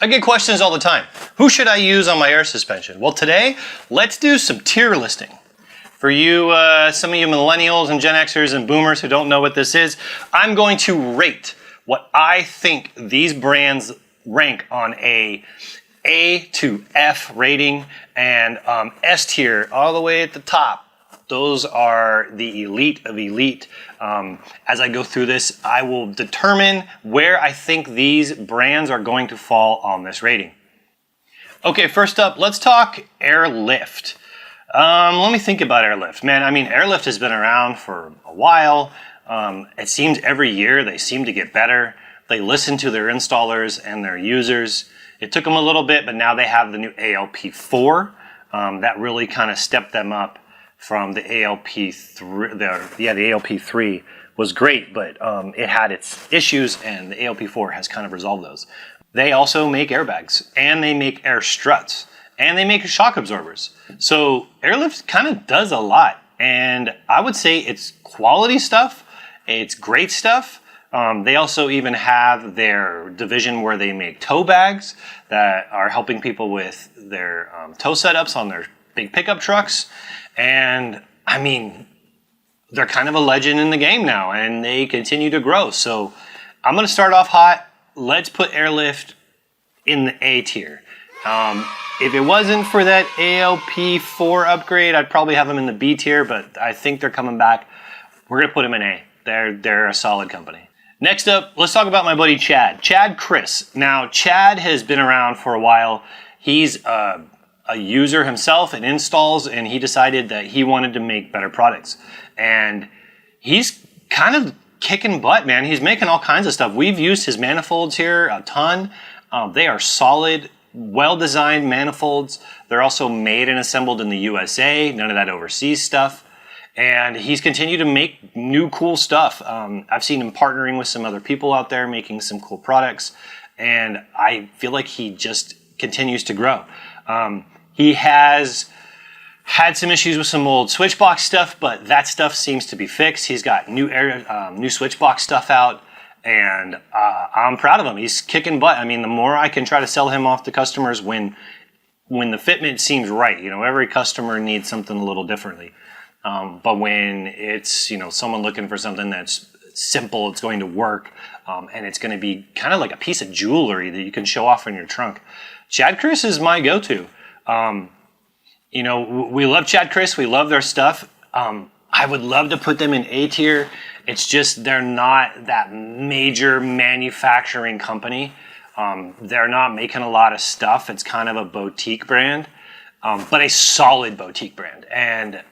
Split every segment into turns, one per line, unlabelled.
I get questions all the time. Who should I use on my air suspension? Well, today, let's do some tier listing. For you, some of you millennials and Gen Xers and boomers who don't know what this is, I'm going to rate what I think these brands rank on a to F rating, and S tier all the way at the top. Those are the elite of elite. As I go through this, I will determine where I think these brands are going to fall on this rating. Okay, first up, let's talk Airlift. Let me think about Airlift. Man, I mean, Airlift has been around for a while. It seems every year they seem to get better. They listen to their installers and their users. It took them a little bit, but now they have the new ALP4. That really kind of stepped them up from the ALP3. The ALP3 was great, but it had its issues, and the ALP4 has kind of resolved those. They also make airbags, and they make air struts, and they make shock absorbers. So Airlift kind of does a lot, and I would say it's quality stuff. It's great stuff. They also even have their division where they make tow bags that are helping people with their tow setups on their big pickup trucks. And I mean, they're kind of a legend in the game now, and they continue to grow. So I'm going to start off hot. Let's put Airlift in the A tier. If it wasn't for that ALP4 upgrade, I'd probably have them in the B tier, but I think they're coming back. We're going to put them in A. They're a solid company. Next up, let's talk about my buddy Chad. Chad Chris. Now, Chad has been around for a while. He's a user himself and installs, and he decided that he wanted to make better products. And he's kind of kicking butt, man. He's making all kinds of stuff. We've used his manifolds here a ton. They are solid, well-designed manifolds. They're also made and assembled in the USA, none of that overseas stuff. And he's continued to make new cool stuff. I've seen him partnering with some other people out there making some cool products, and I feel like he just continues to grow. He has had some issues with some old Switchbox stuff, but that stuff seems to be fixed. He's got new Switchbox stuff out, and I'm proud of him. He's kicking butt. I mean, the more I can try to sell him off to customers when the fitment seems right. You know, every customer needs something a little differently. But when it's, you know, someone looking for something that's simple, it's going to work, and it's going to be kind of like a piece of jewelry that you can show off in your trunk, Chad Chris is my go-to. You know, we love Chad Chris. We love their stuff. I would love to put them in A tier. It's just they're not that major manufacturing company. They're not making a lot of stuff. It's kind of a boutique brand, but a solid boutique brand. And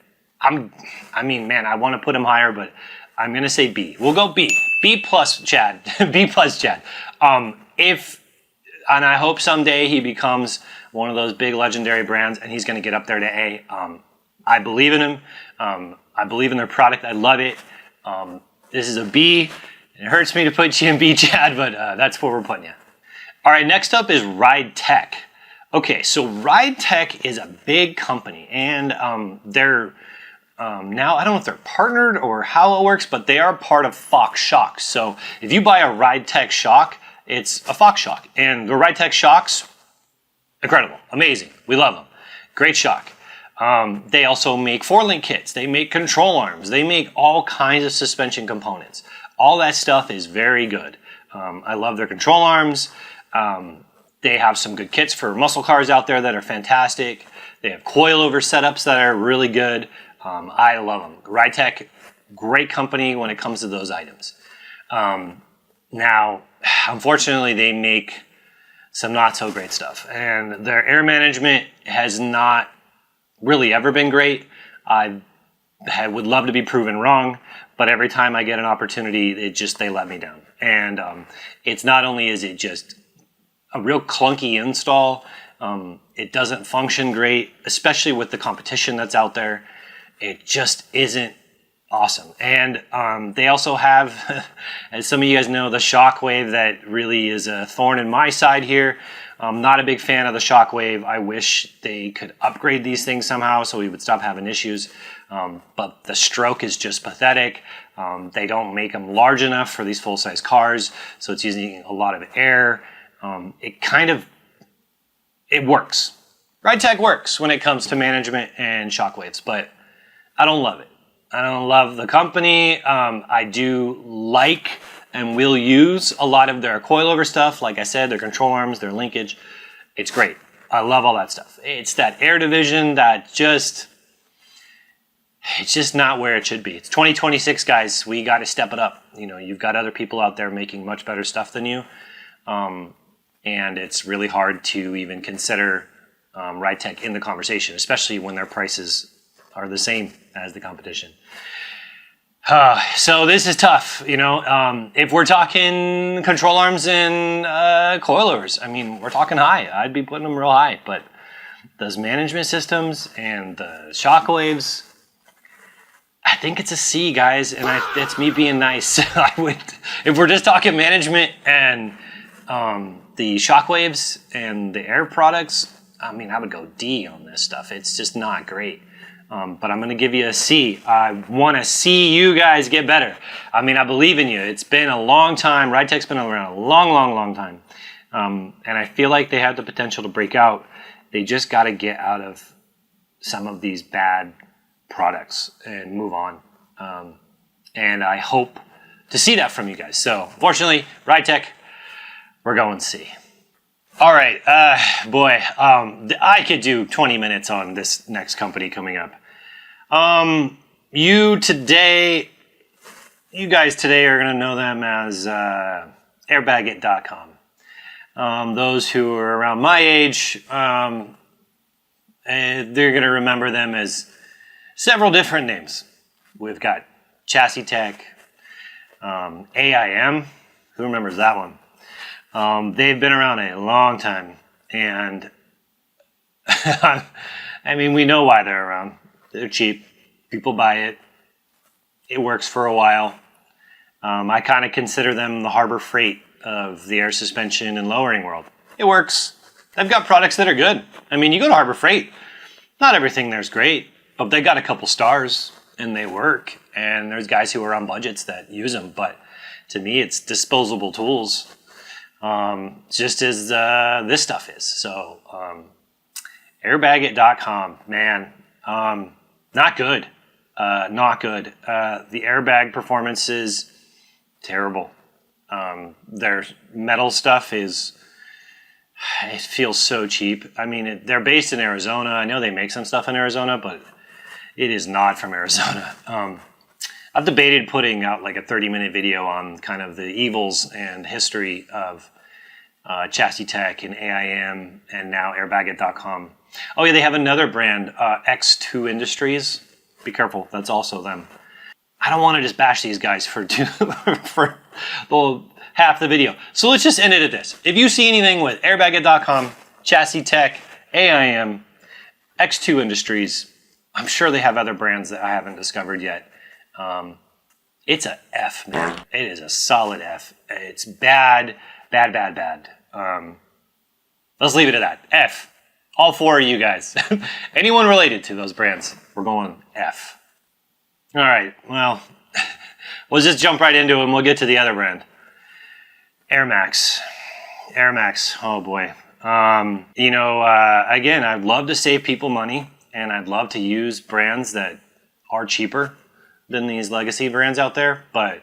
I mean, man, I want to put him higher, but I'm going to say B. We'll go B. B plus Chad. B plus Chad. And I hope someday he becomes one of those big legendary brands, and he's going to get up there to A. I believe in him. I believe in their product. I love it. This is a B. It hurts me to put you in B, Chad, but that's where we're putting you. All right, next up is Ridetech. Okay, so Ridetech is a big company, and they're now, I don't know if they're partnered or how it works, but they are part of Fox Shocks. So if you buy a Ridetech shock, it's a Fox shock. And the Ridetech shocks, incredible, amazing. We love them. Great shock. They also make 4-link kits. They make control arms. They make all kinds of suspension components. All that stuff is very good. I love their control arms. They have some good kits for muscle cars out there that are fantastic. They have coilover setups that are really good. I love them. Ridetech, great company when it comes to those items. Now, unfortunately, they make some not so great stuff, and their air management has not really ever been great. I would love to be proven wrong, but every time I get an opportunity, they let me down. And it's not only is it just a real clunky install, it doesn't function great, especially with the competition that's out there. It just isn't awesome. And they also have, as some of you guys know, the Shockwave that really is a thorn in my side here. I'm not a big fan of the Shockwave. I wish they could upgrade these things somehow so we would stop having issues. But the stroke is just pathetic. They don't make them large enough for these full-size cars, so it's using a lot of air. It kind of it works. Ridetech works when it comes to management and shockwaves, but I don't love it. I don't love the company. I do like and will use a lot of their coilover stuff. Like I said, their control arms, their linkage. It's great. I love all that stuff. It's that air division that it's just not where it should be. It's 2026, guys. We got to step it up. You know, you've got other people out there making much better stuff than you. And it's really hard to even consider Ridetech in the conversation, especially when their prices are the same as the competition. So this is tough, you know. If we're talking control arms and coilovers, I mean, we're talking high. I'd be putting them real high, but those management systems and the shockwaves, I think it's a C, guys, and it's me being nice. I would, if we're just talking management and the shockwaves and the air products, I mean, I would go D on this stuff. It's just not great. But I'm going to give you a C. I want to see you guys get better. I mean, I believe in you. It's been a long time. Ridetech's been around a long time. And I feel like they have the potential to break out. They just got to get out of some of these bad products and move on. And I hope to see that from you guys. So, unfortunately, Ridetech, we're going C. All right, boy, I could do 20 minutes on this next company coming up. You guys today are going to know them as Airbagit.com. Those who are around my age, they're going to remember them as several different names. We've got Chassis Tech, AIM. Who remembers that one? They've been around a long time, and I mean, we know why they're around. They're cheap. People buy it. It works for a while. I kind of consider them the Harbor Freight of the air suspension and lowering world. It works. They've got products that are good. I mean, you go to Harbor Freight, not everything there's great, but they got a couple stars, and they work. And there's guys who are on budgets that use them, but to me, it's disposable tools. Just as this stuff is. So, Airbagit.com, man, not good. Not good. The airbag performance is terrible. Their metal stuff it feels so cheap. I mean, they're based in Arizona. I know they make some stuff in Arizona, but it is not from Arizona. I've debated putting out like a 30-minute video on kind of the evils and history of Chassis Tech and AIM and now Airbagit.com. Oh yeah, they have another brand, X2 Industries. Be careful, that's also them. I don't want to just bash these guys for half the video. So let's just end it at this. If you see anything with Airbagit.com, Chassis Tech, AIM, X2 Industries, I'm sure they have other brands that I haven't discovered yet. It's a F, man. It is a solid F. It's bad. Let's leave it at that. F. All four of you guys. Anyone related to those brands, we're going F. All right, well, we'll just jump right into it and we'll get to the other brand. Air Max, oh boy. Again, I'd love to save people money and I'd love to use brands that are cheaper than these legacy brands out there, but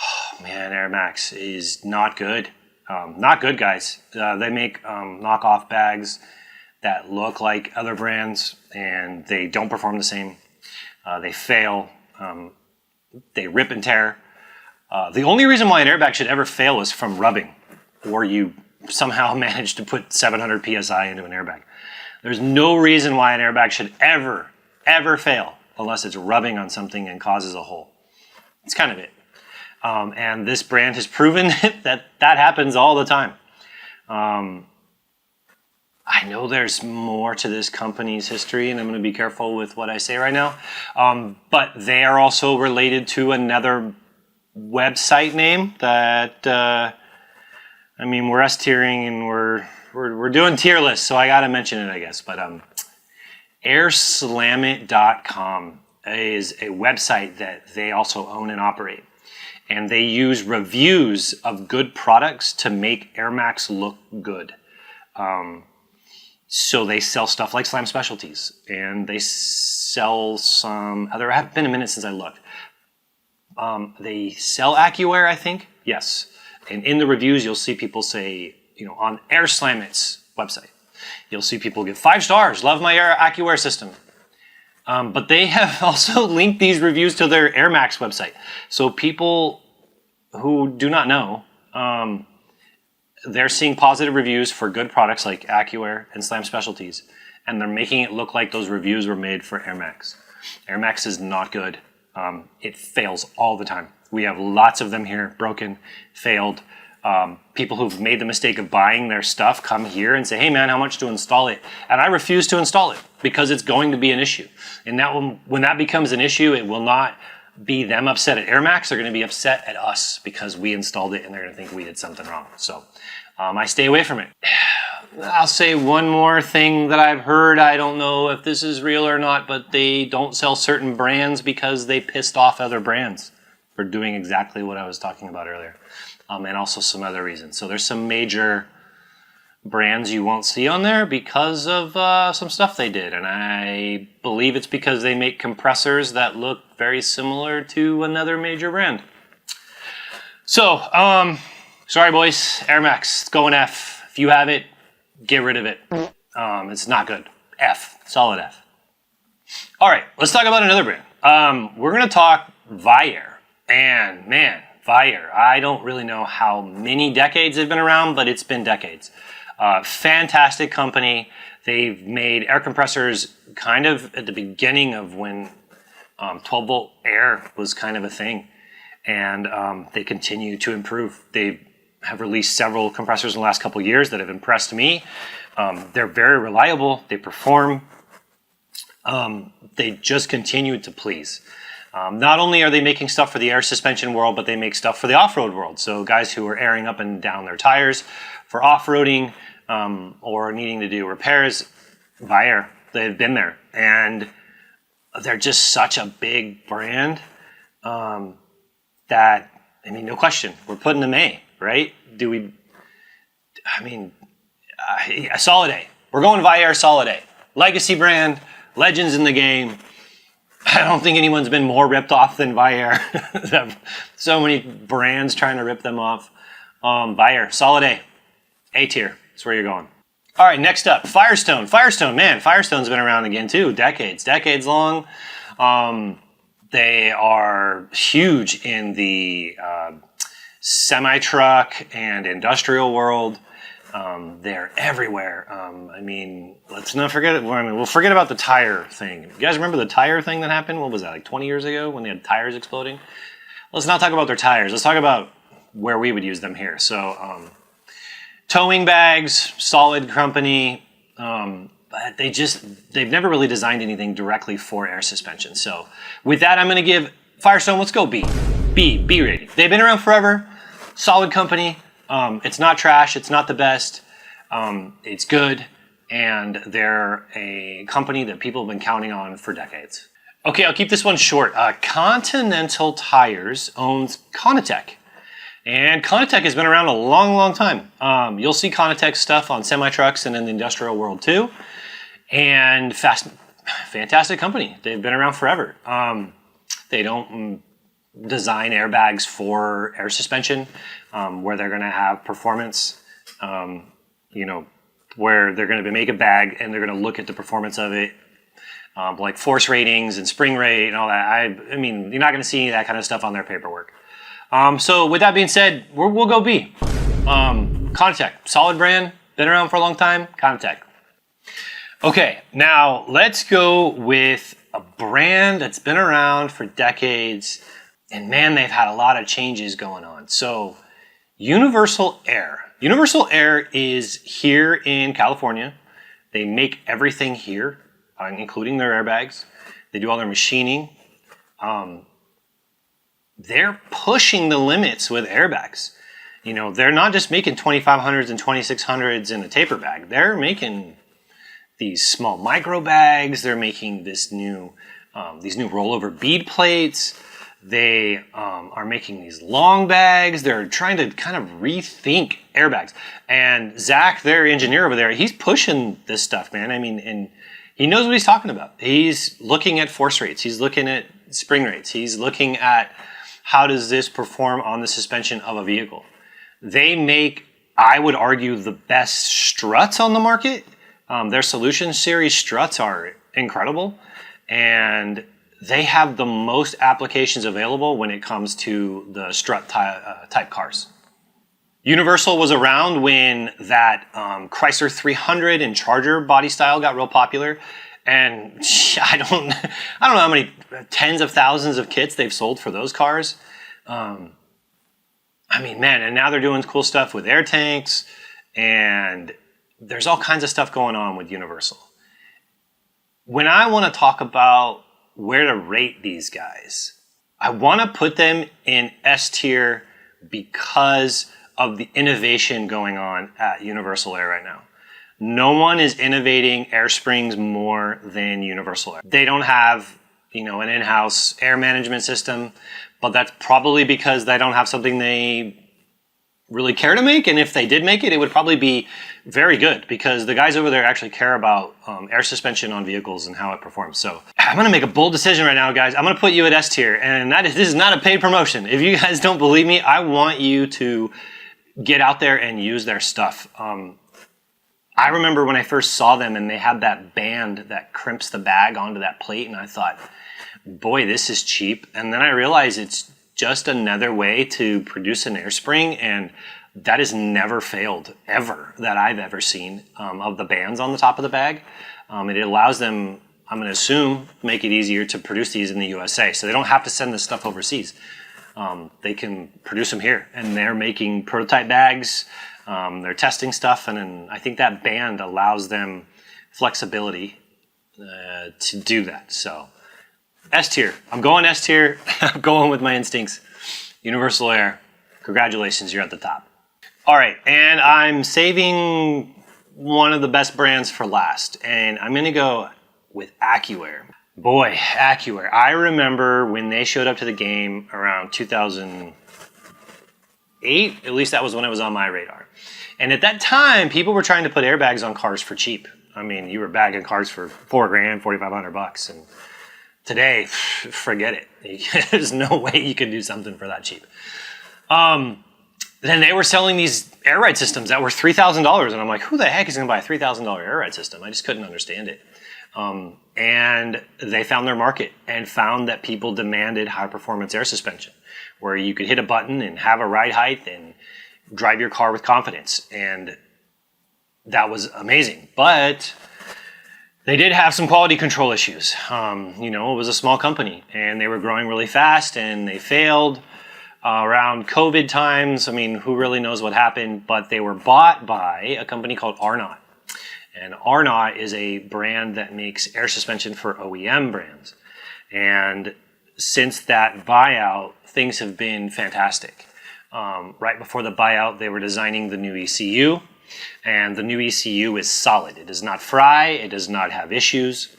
oh, man, Air Max is not good. Not good, guys. They make knockoff bags that look like other brands and they don't perform the same. They fail. They rip and tear. The only reason why an airbag should ever fail is from rubbing, or you somehow manage to put 700 PSI into an airbag. There's no reason why an airbag should ever fail unless it's rubbing on something and causes a hole. It's kind of it. And this brand has proven that happens all the time. I know there's more to this company's history, and I'm going to be careful with what I say right now. But they are also related to another website name that, we're S-tiering and we're doing tier lists, so I got to mention it, I guess. But airslamit.com is a website that they also own and operate. And they use reviews of good products to make Air Max look good. So they sell stuff like Slam Specialties, and they sell some other. It's been a minute since I looked. They sell Accuair, I think. Yes. And in the reviews, you'll see people say, on AirSlamit's website, you'll see people give 5 stars. Love my Accuair system. But they have also linked these reviews to their AirMax website. So people who do not know, they're seeing positive reviews for good products like Accuair and Slam Specialties, and they're making it look like those reviews were made for AirMax. AirMax is not good. It fails all the time. We have lots of them here, broken, failed. People who've made the mistake of buying their stuff come here and say, hey man, how much to install it? And I refuse to install it because it's going to be an issue. And when that becomes an issue, it will not be them upset at AirMax. They're going to be upset at us because we installed it and they're going to think we did something wrong. So I stay away from it. I'll say one more thing that I've heard. I don't know if this is real or not, but they don't sell certain brands because they pissed off other brands for doing exactly what I was talking about earlier. And also some other reasons. So there's some major brands you won't see on there because of some stuff they did. And I believe it's because they make compressors that look very similar to another major brand. So, sorry boys, AirMax, it's going F. If you have it, get rid of it. It's not good. F, solid F. All right, let's talk about another brand. We're gonna talk Viair. And man, Viair, I don't really know how many decades they've been around, but it's been decades. Fantastic company. They've made air compressors kind of at the beginning of when 12 volt air was kind of a thing. And they continue to improve. They have released several compressors in the last couple of years that have impressed me. They're very reliable. They perform. They just continue to please. Not only are they making stuff for the air suspension world, but they make stuff for the off-road world. So guys who are airing up and down their tires for off-roading or needing to do repairs, Viair, they've been there. And they're just such a big brand that, I mean, no question, we're putting them A, right? Solid A. We're going Viair solid A. Legacy brand, legends in the game. I don't think anyone's been more ripped off than Viair. So many brands trying to rip them off. Viair, solid A. A tier. That's where you're going. All right, next up, Firestone. Firestone, man, Firestone's been around again too. Decades long. They are huge in the semi-truck and industrial world. They're everywhere. Let's not forget it. We'll forget about the tire thing. You guys remember the tire thing that happened? What was that, like 20 years ago when they had tires exploding? Let's not talk about their tires. Let's talk about where we would use them here. So, towing bags, solid company, but they've never really designed anything directly for air suspension. So with that, I'm going to give Firestone, let's go B. B rating. They've been around forever, solid company. It's not trash. It's not the best. It's good. And they're a company that people have been counting on for decades. Okay, I'll keep this one short. Continental Tires owns Ridetech. And Ridetech has been around a long time. You'll see Ridetech stuff on semi-trucks and in the industrial world too. And fantastic company. They've been around forever. They don't design airbags for air suspension, where they're going to have performance, where they're going to make a bag and they're going to look at the performance of it, like force ratings and spring rate and all that. I mean, you're not going to see that kind of stuff on their paperwork. So with that being said, we'll go B. Ridetech, solid brand, been around for a long time, Ridetech. Okay, now let's go with a brand that's been around for decades, and man, they've had a lot of changes going on. So Universal Air. Universal Air is here in California. They make everything here, including their airbags. They do all their machining. They're pushing the limits with airbags. They're not just making 2500s and 2600s in a taper bag. They're making these small micro bags. They're making these new rollover bead plates. They are making these long bags. They're trying to kind of rethink airbags. And Zach, their engineer over there, he's pushing this stuff, man. I mean, and he knows what he's talking about. He's looking at force rates. He's looking at spring rates. He's looking at how does this perform on the suspension of a vehicle. They make, I would argue, the best struts on the market. Their Solution Series struts are incredible. And they have the most applications available when it comes to the strut type cars. Universal was around when that Chrysler 300 and Charger body style got real popular, and I don't know how many tens of thousands of kits they've sold for those cars. I mean, man, and now they're doing cool stuff with air tanks, and there's all kinds of stuff going on with Universal. When I want to talk about where to rate these guys, I want to put them in S tier because of the innovation going on at Universal Air right now. No one is innovating air springs more than Universal Air. They don't have, an in-house air management system, but that's probably because they don't have something they really care to make. And if they did make it, it would probably be very good because the guys over there actually care about air suspension on vehicles and how it performs. So I'm going to make a bold decision right now, guys. I'm going to put you at S tier, and this is not a paid promotion. If you guys don't believe me, I want you to get out there and use their stuff. I remember when I first saw them and they had that band that crimps the bag onto that plate, and I thought, boy, this is cheap. And then I realized it's just another way to produce an air spring, and that has never failed ever that I've ever seen of the bands on the top of the bag. It allows them, I'm going to assume, make it easier to produce these in the USA, so they don't have to send this stuff overseas. They can produce them here, and they're making prototype bags. They're testing stuff, and then I think that band allows them flexibility to do that. So S tier. I'm going S tier. I'm going with my instincts. Universal Air. Congratulations, you're at the top. All right, and I'm saving one of the best brands for last, and I'm going to go with Accuair. Boy, Accuair. I remember when they showed up to the game around 2008. At least that was when it was on my radar. And at that time, people were trying to put airbags on cars for cheap. I mean, you were bagging cars for $4,000, $4,500, and today, forget it. There's no way you can do something for that cheap. Then they were selling these air ride systems that were $3,000, and I'm like, who the heck is going to buy a $3,000 air ride system? I just couldn't understand it. And they found their market and found that people demanded high performance air suspension, where you could hit a button and have a ride height and drive your car with confidence. And that was amazing. But they did have some quality control issues. It was a small company and they were growing really fast, and they failed around COVID times. I mean, who really knows what happened, but they were bought by a company called Arnaut. And Arnaut is a brand that makes air suspension for OEM brands. And since that buyout, things have been fantastic. Right before the buyout, they were designing the new ECU, and the new ECU is solid. It does not fry. It does not have issues.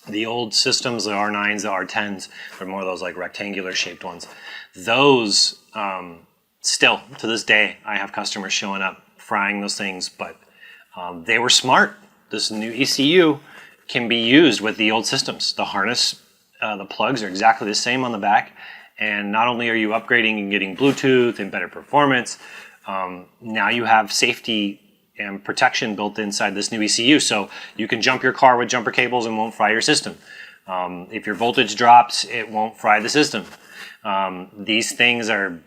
The old systems, the R9s, the R10s, they're more of those like rectangular shaped ones. Those, still to this day, I have customers showing up frying those things, but they were smart. This new ECU can be used with the old systems. The harness, the plugs are exactly the same on the back. And not only are you upgrading and getting Bluetooth and better performance, now you have safety and protection built inside this new ECU. So you can jump your car with jumper cables and won't fry your system. If your voltage drops, it won't fry the system. These things are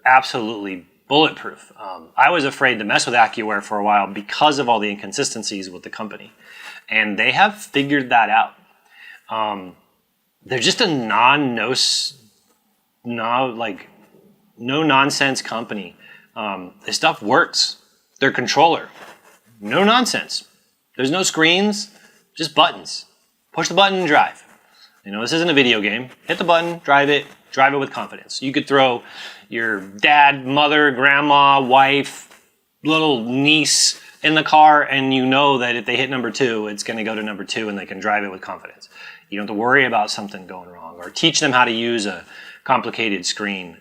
absolutely bulletproof. I was afraid to mess with Accuair for a while because of all the inconsistencies with the company. And they have figured that out. They're just a no nonsense company. This stuff works. Their controller, no nonsense. There's no screens, just buttons. Push the button and drive. This isn't a video game. Hit the button, drive it with confidence. You could throw your dad, mother, grandma, wife, little niece in the car, and you know that if they hit number 2, it's going to go to number 2 and they can drive it with confidence. You don't have to worry about something going wrong, or teach them how to use a complicated screen.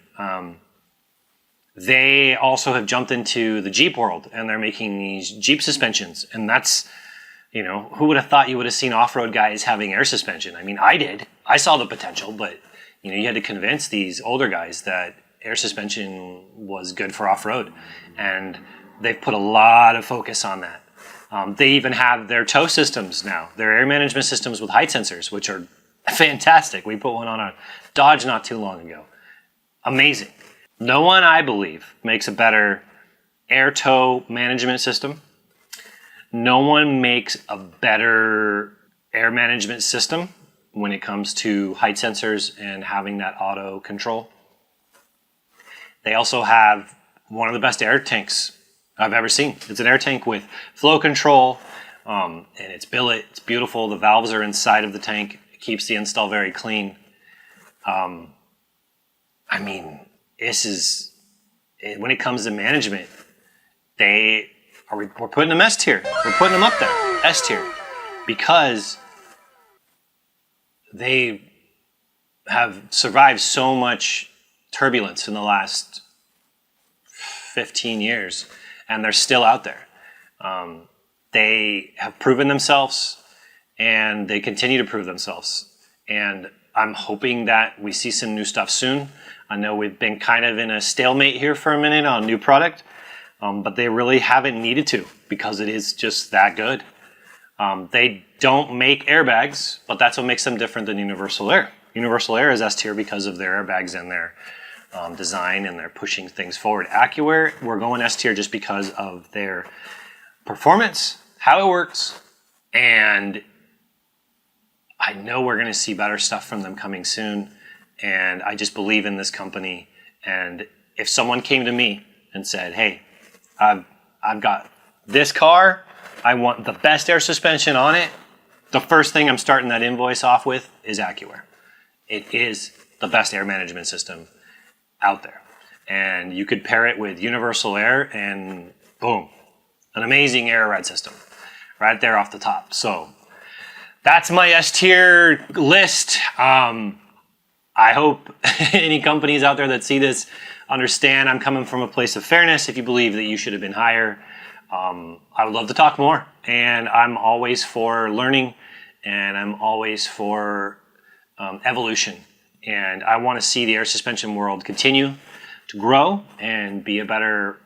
They also have jumped into the Jeep world, and they're making these Jeep suspensions. And that's, you know, who would have thought you would have seen off-road guys having air suspension? I mean, I did. I saw the potential, but, you know, you had to convince these older guys that air suspension was good for off-road. And they've put a lot of focus on that. They even have their tow systems now, their air management systems with height sensors, which are fantastic. We put one on a Dodge not too long ago. Amazing. No one, I believe, makes a better air tow management system. No one makes a better air management system when it comes to height sensors and having that auto control. They also have one of the best air tanks I've ever seen. It's an air tank with flow control, and it's billet. It's beautiful. The valves are inside of the tank. It keeps the install very clean. I mean, this is, when it comes to management, we're putting them S tier. We're putting them up there, S tier, because they have survived so much turbulence in the last 15 years, and they're still out there. They have proven themselves, and they continue to prove themselves. And I'm hoping that we see some new stuff soon. I know we've been kind of in a stalemate here for a minute on new product, but they really haven't needed to, because it is just that good. They don't make airbags, but that's what makes them different than Universal Air. Universal Air is S tier because of their airbags and their design, and they're pushing things forward. Accuair, we're going S tier just because of their performance, how it works, and I know we're going to see better stuff from them coming soon. And I just believe in this company. And if someone came to me and said, hey, I've got this car, I want the best air suspension on it, the first thing I'm starting that invoice off with is Accuair. It is the best air management system out there. And you could pair it with Universal Air and boom, an amazing air ride system right there off the top. So that's my S tier list. I hope any companies out there that see this understand I'm coming from a place of fairness. If you believe that you should have been higher, I would love to talk more. And I'm always for learning, and I'm always for evolution. And I want to see the air suspension world continue to grow and be a better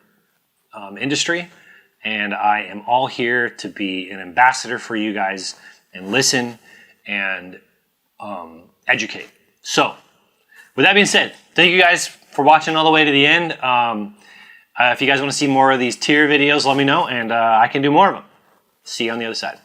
industry. And I am all here to be an ambassador for you guys and listen and educate. So, with that being said, thank you guys for watching all the way to the end. If you guys want to see more of these tier videos, let me know, and I can do more of them. See you on the other side.